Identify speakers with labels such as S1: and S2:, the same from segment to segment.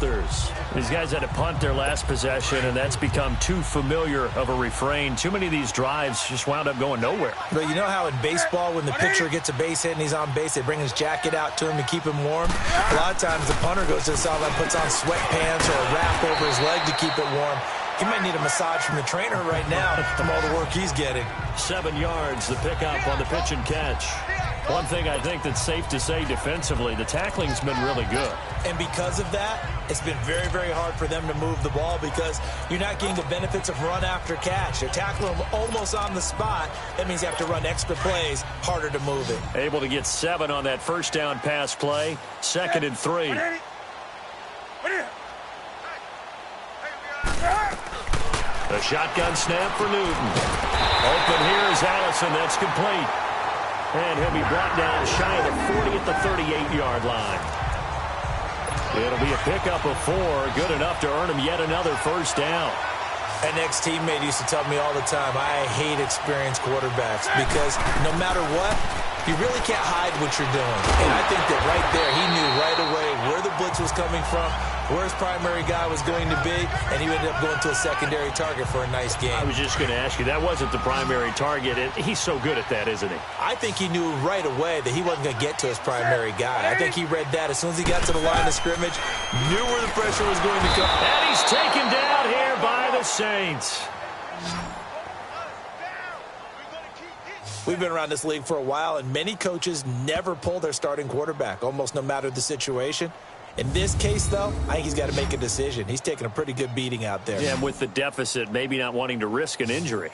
S1: Panthers.
S2: These guys had to punt their last possession, and that's become too familiar of a refrain. Too many of these drives just wound up going nowhere.
S3: But you know how in baseball, when the pitcher gets a base hit and he's on base, they bring his jacket out to him to keep him warm? A lot of times the punter goes to the sideline, puts on sweatpants or a wrap over his leg to keep it warm. He might need a massage from the trainer right now from all the work he's getting.
S1: 7 yards, the pickup on the pitch and catch. One thing I think that's safe to say defensively, the tackling's been really good.
S3: And because of that, it's been very, very hard for them to move the ball because you're not getting the benefits of run after catch. They tackle them almost on the spot. That means you have to run extra plays, harder to move it.
S2: Able to get 7 on that first down pass play. 2nd and 3. The shotgun snap for Newton. Open here is Allison. That's complete. And he'll be brought down shy of the 40 at the 38-yard line. It'll be a pickup of 4. Good enough to earn him yet another first down.
S3: An ex-teammate used to tell me all the time, I hate experienced quarterbacks because no matter what, you really can't hide what you're doing. And I think that right there, he knew right away where the blitz was coming from, where his primary guy was going to be, and he ended up going to a secondary target for a nice game.
S2: I was just going to ask you, that wasn't the primary target. He's so good at that, isn't he?
S3: I think he knew right away that he wasn't going to get to his primary guy. I think he read that as soon as he got to the line of scrimmage, knew where the pressure was going to come.
S2: And he's taken down here by the Saints.
S3: We've been around this league for a while, and many coaches never pull their starting quarterback, almost no matter the situation. In this case, though, I think he's got to make a decision. He's taking a pretty good beating out there.
S2: Yeah, and with the deficit, maybe not wanting to risk an injury.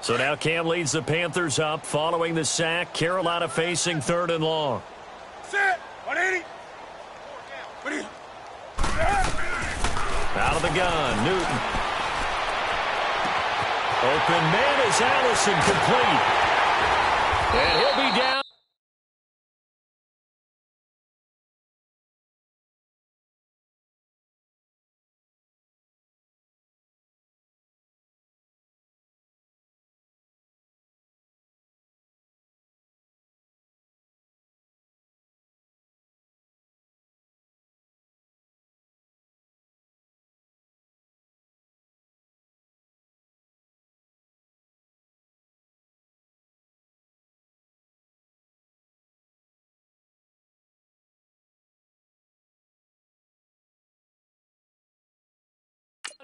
S2: So now Cam leads the Panthers up following the sack. Carolina facing 3rd and long.
S4: Set. 180.
S2: Out of the gun, Newton. Open man is Allison, complete. And he'll be down.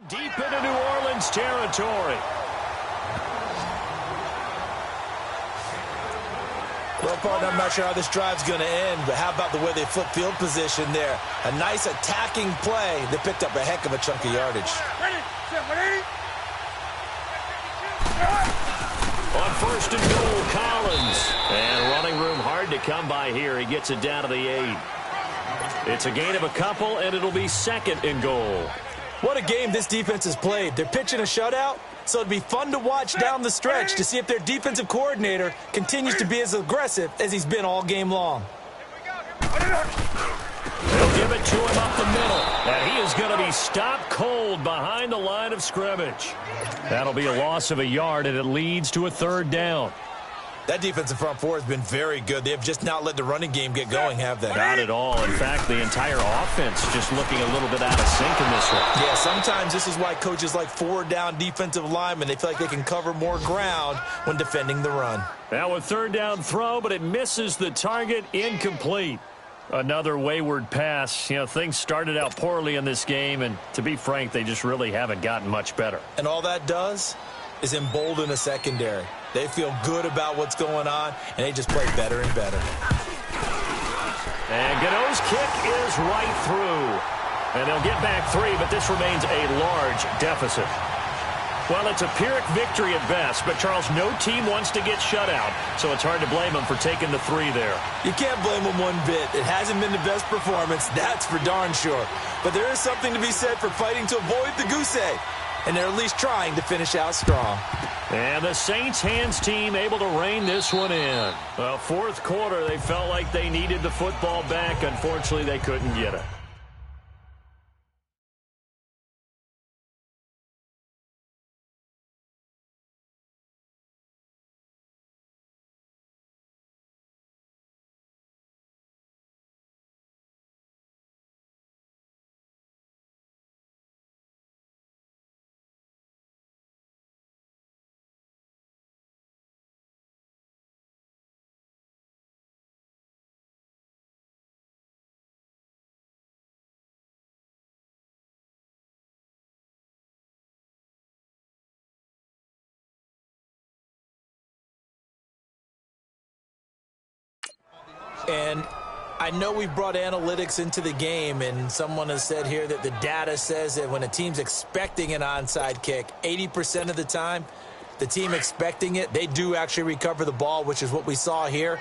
S2: Deep into New Orleans territory.
S3: Well, partner, I'm not sure how this drive's going to end, but how about the way they flip field position there? A nice attacking play that picked up a heck of a chunk of yardage.
S2: On 1st and goal, Collins. And running room hard to come by here. He gets it down to the 8. It's a gain of a couple, and it'll be 2nd and goal.
S3: What a game this defense has played. They're pitching a shutout, so it'd be fun to watch down the stretch to see if their defensive coordinator continues to be as aggressive as he's been all game long.
S2: They'll give it to him up the middle, and he is going to be stopped cold behind the line of scrimmage. That'll be a loss of a yard, and it leads to a 3rd down.
S3: That defensive front four has been very good. They have just not let the running game get going, have they?
S2: Not at all. In fact, the entire offense just looking a little bit out of sync in this one.
S3: Yeah, sometimes this is why coaches like forward-down defensive linemen, they feel like they can cover more ground when defending the run.
S2: Now a 3rd down throw, but it misses the target, incomplete. Another wayward pass. You know, things started out poorly in this game, and to be frank, they just really haven't gotten much better.
S3: And all that does is embolden a secondary. They feel good about what's going on, and they just play better and better.
S2: And Godot's kick is right through. And they'll get back 3, but this remains a large deficit. Well, it's a Pyrrhic victory at best, but, Charles, no team wants to get shut out, so it's hard to blame them for taking the 3 there.
S3: You can't blame them one bit. It hasn't been the best performance, that's for darn sure. But there is something to be said for fighting to avoid the goose egg, and they're at least trying to finish out strong.
S2: And the Saints hands team able to rein this one in. Well, 4th quarter, they felt like they needed the football back. Unfortunately, they couldn't get it.
S3: And I know we've brought analytics into the game, and someone has said here that the data says that when a team's expecting an onside kick, 80% of the time, the team expecting it, they do actually recover the ball, which is what we saw here.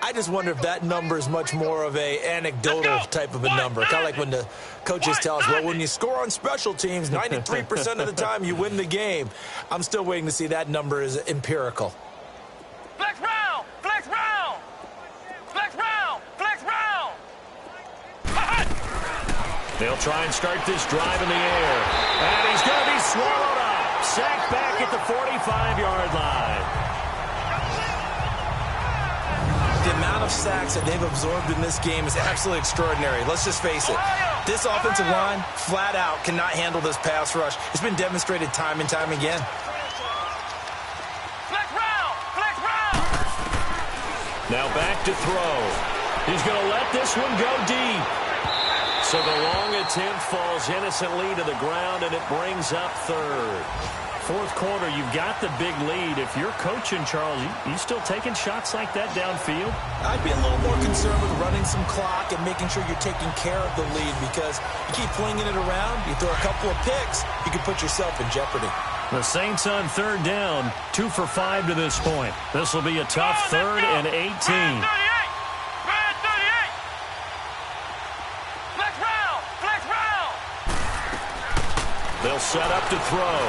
S3: I just wonder if that number is much more of a anecdotal type of a number. Kind of like when the coaches tell us, well, when you score on special teams, 93% of the time you win the game. I'm still waiting to see that number is empirical.
S4: Flex round! Flex round! Flex round! Flex round!
S2: They'll try and start this drive in the air. And he's going to be swallowed up. Sacked back at the 45-yard line.
S3: The amount of sacks that they've absorbed in this game is absolutely extraordinary. Let's just face it. This offensive line, flat out, cannot handle this pass rush. It's been demonstrated time and time again.
S4: Flex round! Flex round!
S2: Now back to throw. He's going to let this one go deep. So the long attempt falls innocently to the ground, and it brings up third. Fourth quarter, you've got the big lead. If you're coaching, Charles, you still taking shots like that downfield?
S3: I'd be a little more concerned with running some clock and making sure you're taking care of the lead, because you keep flinging it around, you throw a couple of picks, you could put yourself in jeopardy.
S2: The Saints on third down, 2 for 5 to this point. This will be a tough third and 18. They'll set up to throw.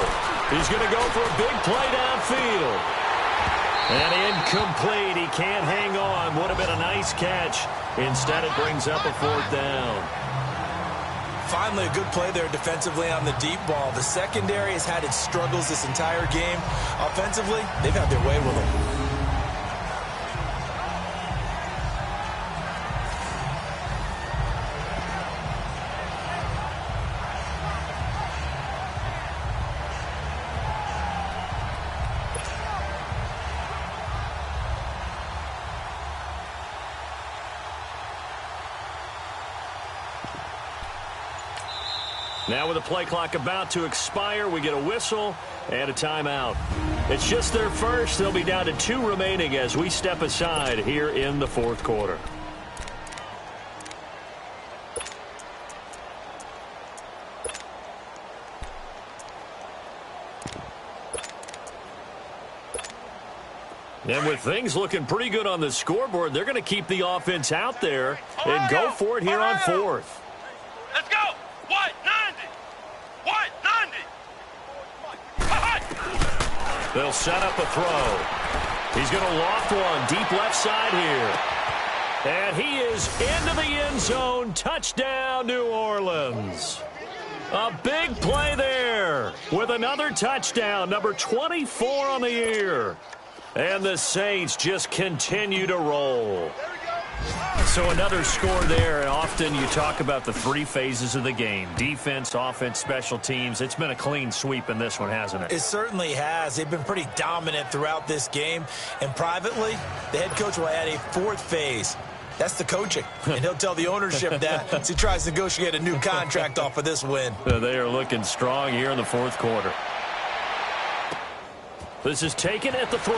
S2: He's going to go for a big play downfield. And incomplete. He can't hang on. Would have been a nice catch. Instead, it brings up a fourth down.
S3: Finally, a good play there defensively on the deep ball. The secondary has had its struggles this entire game. Offensively, they've had their way with them.
S2: Now with the play clock about to expire, we get a whistle and a timeout. It's just their first. They'll be down to 2 remaining as we step aside here in the fourth quarter. And with things looking pretty good on the scoreboard, they're going to keep the offense out there and go for it here on fourth.
S4: Let's go! White 90! White 90!
S2: They'll set up a throw. He's going to loft one deep left side here. And he is into the end zone. Touchdown, New Orleans. A big play there with another touchdown, number 24 on the year. And the Saints just continue to roll. So another score there, and often you talk about the 3 phases of the game. Defense, offense, special teams. It's been a clean sweep in this one, hasn't it?
S3: It certainly has. They've been pretty dominant throughout this game. And privately, the head coach will add a 4th phase. That's the coaching. And he'll tell the ownership that as he tries to negotiate a new contract off of this win.
S2: They are looking strong here in the fourth quarter. This is taken at the 3.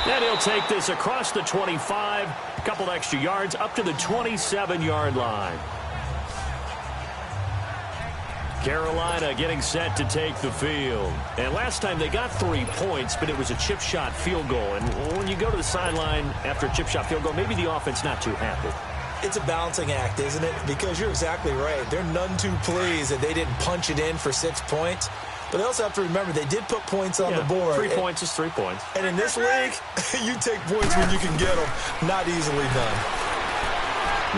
S2: And he'll take this across the 25, a couple extra yards, up to the 27-yard line. Carolina getting set to take the field. And last time they got 3 points, but it was a chip shot field goal. And when you go to the sideline after a chip shot field goal, maybe the offense not too happy.
S3: It's a balancing act, isn't it? Because you're exactly right. They're none too pleased that they didn't punch it in for 6 points. But they also have to remember they did put points on the board.
S2: 3 points is 3 points.
S3: And in this league, you take points when you can get them. Not easily done.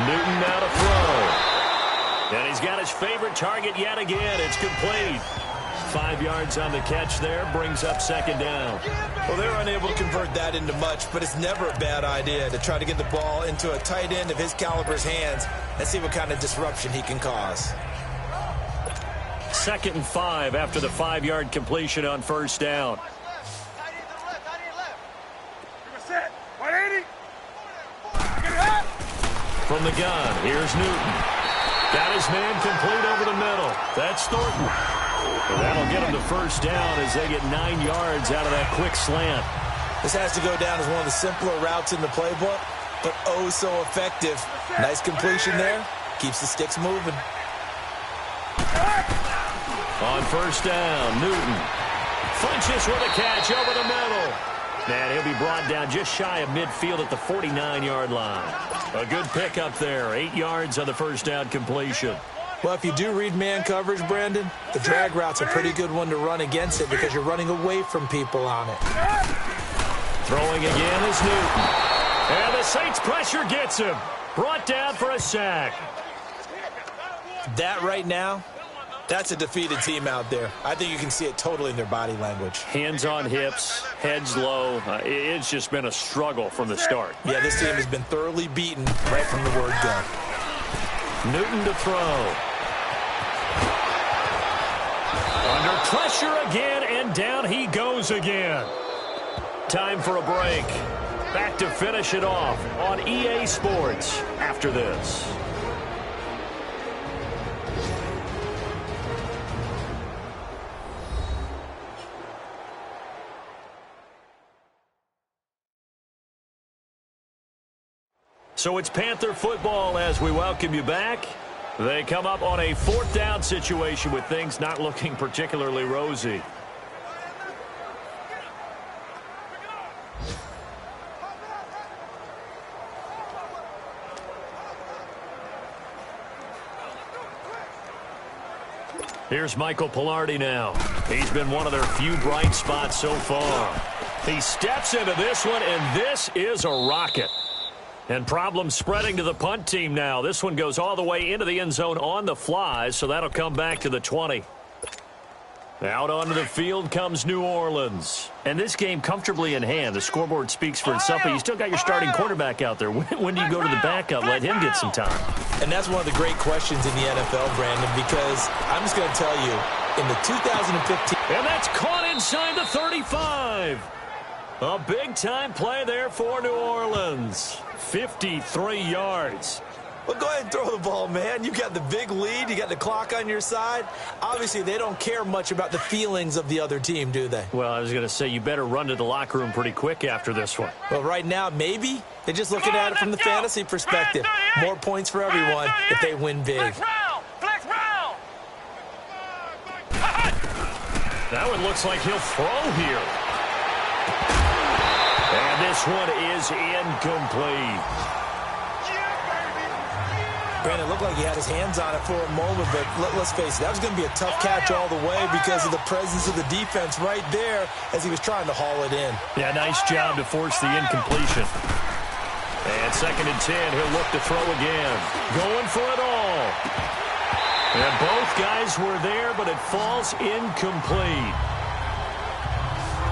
S2: Newton now to throw. And he's got his favorite target yet again. It's complete. 5 yards on the catch there. Brings up second down.
S3: Well, they're unable to convert that into much, but it's never a bad idea to try to get the ball into a tight end of his caliber's hands and see what kind of disruption he can cause.
S2: 2nd and 5 after the 5-yard completion on first down. From the gun, here's Newton. Got his man complete over the middle. That's Thornton. And that'll get him the first down as they get 9 yards out of that quick slant.
S3: This has to go down as one of the simpler routes in the playbook, but oh so effective. Nice completion there. Keeps the sticks moving.
S2: On first down, Newton flinches with a catch over the middle. And he'll be brought down just shy of midfield at the 49-yard line. A good pickup there. 8 yards on the first down completion.
S3: Well, if you do read man coverage, Brandon, the drag route's a pretty good one to run against it because you're running away from people on it.
S2: Throwing again is Newton. And the Saints pressure gets him. Brought down for a sack.
S3: That right now, that's a defeated team out there. I think you can see it totally in their body language.
S2: Hands on hips, heads low. It's just been a struggle from the start.
S3: Yeah, this team has been thoroughly beaten right from the word go.
S2: Newton to throw. Under pressure again, and down he goes again. Time for a break. Back to finish it off on EA Sports after this. So it's Panther football as we welcome you back. They come up on a 4th down situation with things not looking particularly rosy. Here's Michael Pilardi now. He's been one of their few bright spots so far. He steps into this one, and this is a rocket. And problems spreading to the punt team now. This one goes all the way into the end zone on the fly, so that'll come back to the 20. Out onto the field comes New Orleans. And this game comfortably in hand. The scoreboard speaks for itself, but you still got your starting quarterback out there. When do you go to the backup? Let him get some time.
S3: And that's one of the great questions in the NFL, Brandon, because I'm just going to tell you, in the 2015...
S2: And that's caught inside the 35. A big-time play there for New Orleans. 53 yards.
S3: Well, go ahead and throw the ball, man. You got the big lead. You got the clock on your side. Obviously, they don't care much about the feelings of the other team, do they?
S2: Well, I was going to say, you better run to the locker room pretty quick after this one.
S3: Well, right now, maybe. They're just looking at it from the fantasy perspective. More points for everyone if they win big.
S4: Flex round.
S2: That one looks like he'll throw here. And this one is incomplete.
S3: Brandon, it looked like he had his hands on it for a moment, but let's face it, that was going to be a tough catch all the way because of the presence of the defense right there as he was trying to haul it in.
S2: Yeah, nice job to force the incompletion. And 2nd and 10, he'll look to throw again. Going for it all. And both guys were there, but it falls incomplete.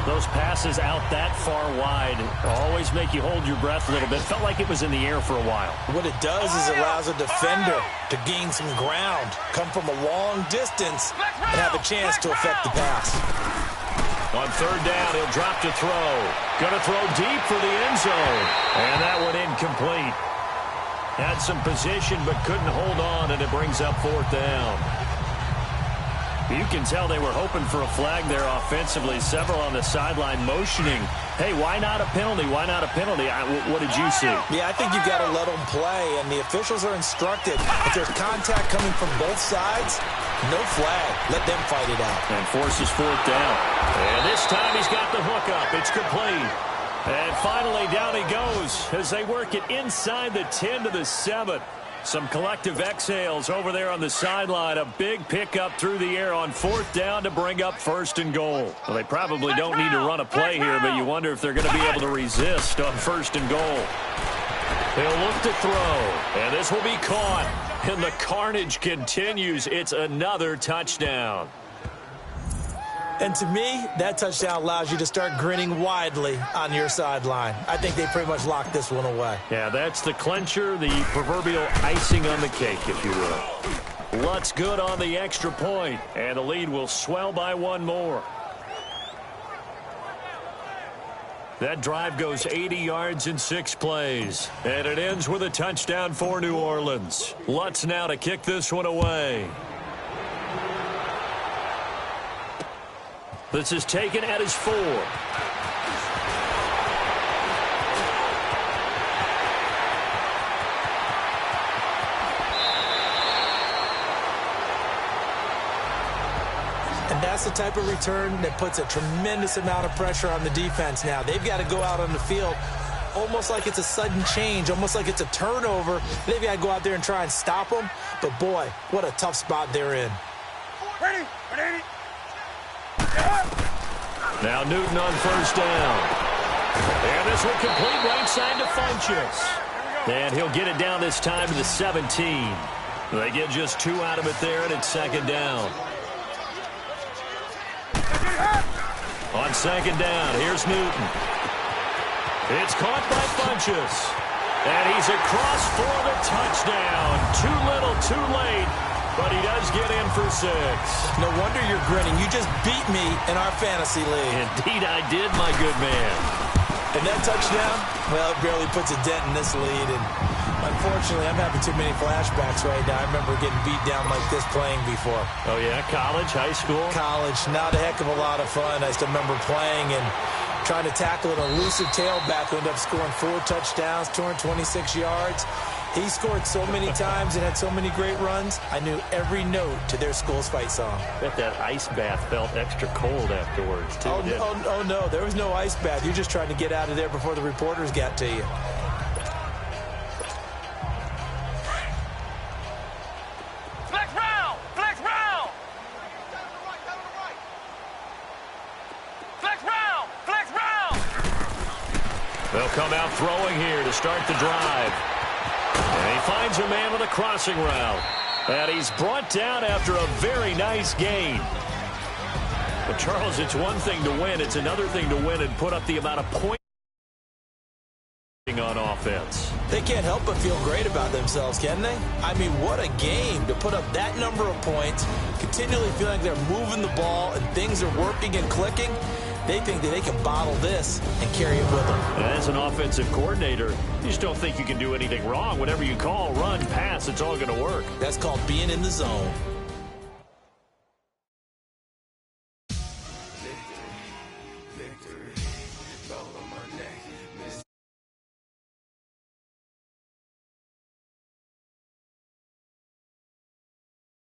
S2: Those passes out that far wide always make you hold your breath a little bit. Felt like it was in the air for a while.
S3: What it does is it allows a defender to gain some ground, come from a long distance, and have a chance to affect the pass.
S2: On 3rd down, he'll drop to throw. Going to throw deep for the end zone. And that one incomplete. Had some position but couldn't hold on, and it brings up 4th down. You can tell they were hoping for a flag there offensively. Several on the sideline motioning. Hey, why not a penalty? Why not a penalty? What did you see?
S3: Yeah, I think you've got to let them play, and the officials are instructed. If there's contact coming from both sides, no flag. Let them fight it out.
S2: And forces 4th down. And this time he's got the hook up. It's complete. And finally down he goes as they work it inside the 10 to the 7. Some collective exhales over there on the sideline. A big pickup through the air on 4th down to bring up 1st and goal. Well, they probably don't need to run a play here, but you wonder if they're going to be able to resist on 1st and goal. They'll look to throw, and this will be caught. And the carnage continues. It's another touchdown.
S3: And to me, that touchdown allows you to start grinning widely on your sideline. I think they pretty much locked this one away.
S2: Yeah, that's the clincher, the proverbial icing on the cake, if you will. Lutz good on the extra point, and the lead will swell by 1 more. That drive goes 80 yards in 6 plays, and it ends with a touchdown for New Orleans. Lutz now to kick this one away. This is taken at his 4.
S3: That's the type of return that puts a tremendous amount of pressure on the defense now. They've got to go out on the field almost like it's a sudden change, almost like it's a turnover. They've got to go out there and try and stop them. But, boy, what a tough spot they're in.
S4: Ready? Ready?
S1: Now Newton on first down. And this will complete right side to Funchess. And he'll get it down this time to the 17. They get just 2 out of it there, and it's second down. On second down, here's Newton. It's caught by Funchess. And he's across for the touchdown. Too little, too late. But he does get in for 6.
S3: No wonder you're grinning. You just beat me in our fantasy league.
S1: Indeed I did, my good man.
S3: And that touchdown, well, it barely puts a dent in this lead. And unfortunately, I'm having too many flashbacks right now. I remember getting beat down like this playing before.
S1: Oh, yeah? College, high school?
S3: College, not a heck of a lot of fun. I still remember playing and trying to tackle an elusive tailback who ended up scoring 4 touchdowns, 226 yards. He scored so many times and had so many great runs, I knew every note to their school's fight song.
S1: Bet that ice bath felt extra cold afterwards, too,
S3: Oh, no, there was no ice bath. You're just trying to get out of there before the reporters got to you.
S4: Flex round! Flex round! Flex round! Flex round!
S1: They'll come out throwing here to start the drive. And he finds a man with a crossing route. And he's brought down after a very nice gain. But, Charles, it's one thing to win. It's another thing to win and put up the amount of points on offense.
S3: They can't help but feel great about themselves, can they? I mean, what a game to put up that number of points, continually feeling like they're moving the ball and things are working and clicking. They think that they can bottle this and carry it with them.
S1: As an offensive coordinator, you just don't think you can do anything wrong. Whatever you call, run, pass, it's all going to work.
S3: That's called being in the zone.